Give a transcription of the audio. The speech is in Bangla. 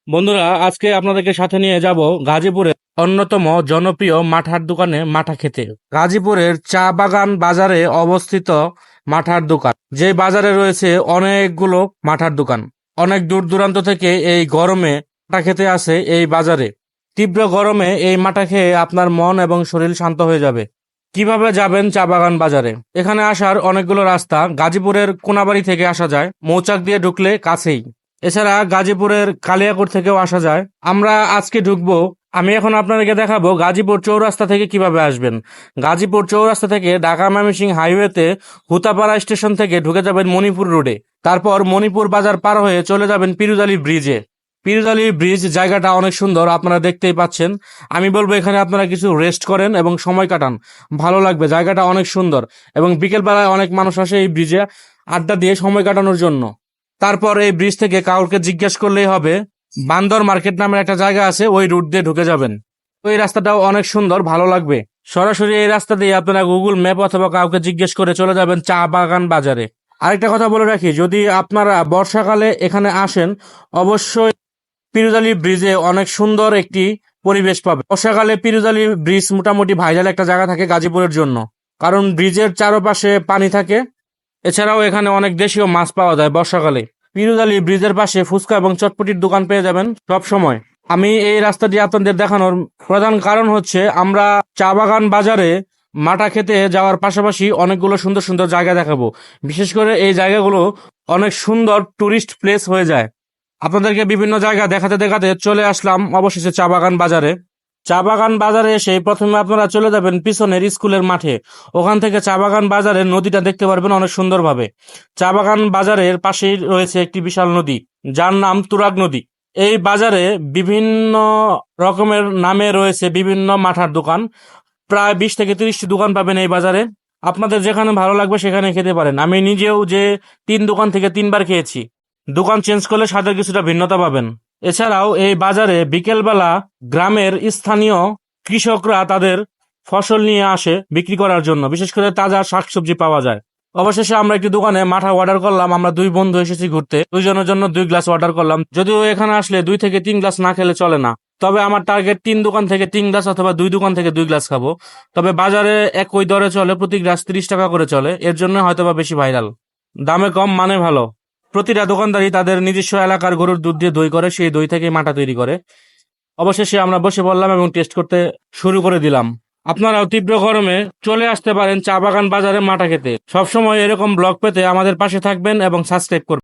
বন্ধুরা, আজকে আপনাদেরকে সাথে নিয়ে যাব গাজীপুরের অন্যতম জনপ্রিয় মাঠার দোকানে মাঠা খেতে। গাজীপুরের চা বাগান বাজারে অবস্থিত মাঠার দোকান, যে বাজারে রয়েছে অনেকগুলো মাঠার দোকান। অনেক দূর দূরান্ত থেকে এই গরমে মাঠা খেতে আসে এই বাজারে। তীব্র গরমে এই মাঠা খেয়ে আপনার মন এবং শরীর শান্ত হয়ে যাবে। কিভাবে যাবেন চা বাগান বাজারে? এখানে আসার অনেকগুলো রাস্তা। গাজীপুরের কোনাবাড়ি থেকে আসা যায়, মৌচাক দিয়ে ঢুকলে কাছেই। এছাড়া গাজীপুরের কালিয়াকৈর থেকেও আসা যায়। আমরা আজকে ঢুকবো, আমি এখন আপনাদেরকে দেখাবো গাজীপুর চৌরাস্তা থেকে কিভাবে আসবেন। গাজীপুর চৌরাস্তা থেকে ঢাকা ময়মনসিংহ হাইওয়েতে হুতাপাড়া স্টেশন থেকে ঢুকে যাবেন মণিপুর রোডে। তারপর মণিপুর বাজার পার হয়ে চলে যাবেন পিরুজালি ব্রিজে। পিরুজালি ব্রিজ জায়গাটা অনেক সুন্দর, আপনারা দেখতেই পাচ্ছেন। আমি বলবো এখানে আপনারা কিছু রেস্ট করেন এবং সময় কাটান, ভালো লাগবে। জায়গাটা অনেক সুন্দর এবং বিকেলবেলায় অনেক মানুষ আসে এই ব্রিজে আড্ডা দিয়ে সময় কাটানোর জন্য। তারপর এই ব্রিজ থেকে কাউকে জিজ্ঞেস করলেই হবে, বান্দর মার্কেট নামের একটা জায়গা আছে, ওই রুট দিয়ে ঢুকে যাবেন। ওই রাস্তাটাও অনেক সুন্দর, ভালো লাগবে। সরাসরি এই রাস্তা দিয়ে আপনারা গুগল ম্যাপ অথবা কাউকে জিজ্ঞেস করে চলে যাবেন চা বাগান বাজারে। আরেকটা কথা বলে রাখি, যদি আপনারা বর্ষাকালে এখানে আসেন, অবশ্যই পিরুজালি ব্রিজে অনেক সুন্দর একটি পরিবেশ পাবে। বর্ষাকালে পিরুজালি ব্রিজ মোটামুটি ভাইরাল একটা জায়গা থাকে গাজীপুরের জন্য, কারণ ব্রিজের চারপাশে পানি থাকে। এছাড়াও এখানে অনেক দেশীয় মাছ পাওয়া যায় বর্ষাকালে। পিরুজালি ব্রিজের পাশে ফুচকা এবং চটপটির দোকান পেয়ে যাবেন সব সময়। আমি এই রাস্তাটি আপনাদের দেখানোর প্রধান কারণ হচ্ছে, আমরা চা বাগান বাজারে মাঠা খেতে যাওয়ার পাশাপাশি অনেকগুলো সুন্দর সুন্দর জায়গা দেখাবো। বিশেষ করে এই জায়গাগুলো অনেক সুন্দর টুরিস্ট প্লেস হয়ে যায়। আপনাদেরকে বিভিন্ন জায়গা দেখাতে দেখাতে চলে আসলাম অবশেষে চা বাগান বাজারে। চা বাগান বাজারে এসে প্রথমে আপনারা চলে যাবেন পিছনের স্কুলের মাঠে। ওখান থেকে চা বাগান বাজারের নদীটা দেখতে পারবেন অনেক সুন্দরভাবে। চা বাগান বাজারের পাশেই রয়েছে একটি বিশাল নদী, যার নাম তুরাগ নদী। এই বাজারে বিভিন্ন রকমের নামে রয়েছে বিভিন্ন মাঠার দোকান। প্রায় 20 থেকে 30টি দোকান পাবেন এই বাজারে। আপনাদের যেখানে ভালো লাগবে সেখানে খেতে পারেন। আমি নিজেও যে 3 দোকান থেকে 3বার খেয়েছি। দোকান চেঞ্জ করলে স্বাদের কিছুটা ভিন্নতা পাবেন। এছাড়াও এই বাজারে বিকেলবেলা গ্রামের স্থানীয় কৃষকরা তাদের ফসল নিয়ে আসে বিক্রি করার জন্য, বিশেষ করে তাজা শাকসবজি পাওয়া যায়। অবশেষে আমরা একটি দোকানে মাঠা অর্ডার করলাম। আমরা 2 বন্ধু এসেছি ঘুরতে, 2 জনের জন্য 2 গ্লাস অর্ডার করলাম। যদিও এখানে আসলে 2 থেকে 3 গ্লাস না খেলে চলে না, তবে আমার টার্গেট 3 দোকান থেকে 3 গ্লাস অথবা 2 দোকান থেকে 2 গ্লাস খাবো। তবে বাজারে একই দরে চলে, প্রতি গ্লাস 30 টাকা করে চলে, এর জন্য হয়তোবা বেশি ভাইরাল। দামে কম, মানে ভালো। প্রতিটা দোকানদারই তাদের নিজস্ব এলাকার গরুর দুধ দিয়ে দই করে, সেই দই থেকে মাঠা তৈরি করে। অবশেষে আমরা বসে পড়লাম এবং টেস্ট করতে শুরু করে দিলাম। আপনারাও তীব্র গরমে চলে আসতে পারেন চা বাগান বাজারে মাঠা খেতে। সবসময় এরকম ব্লগ পেতে আমাদের পাশে থাকবেন এবং সাবস্ক্রাইব করবেন।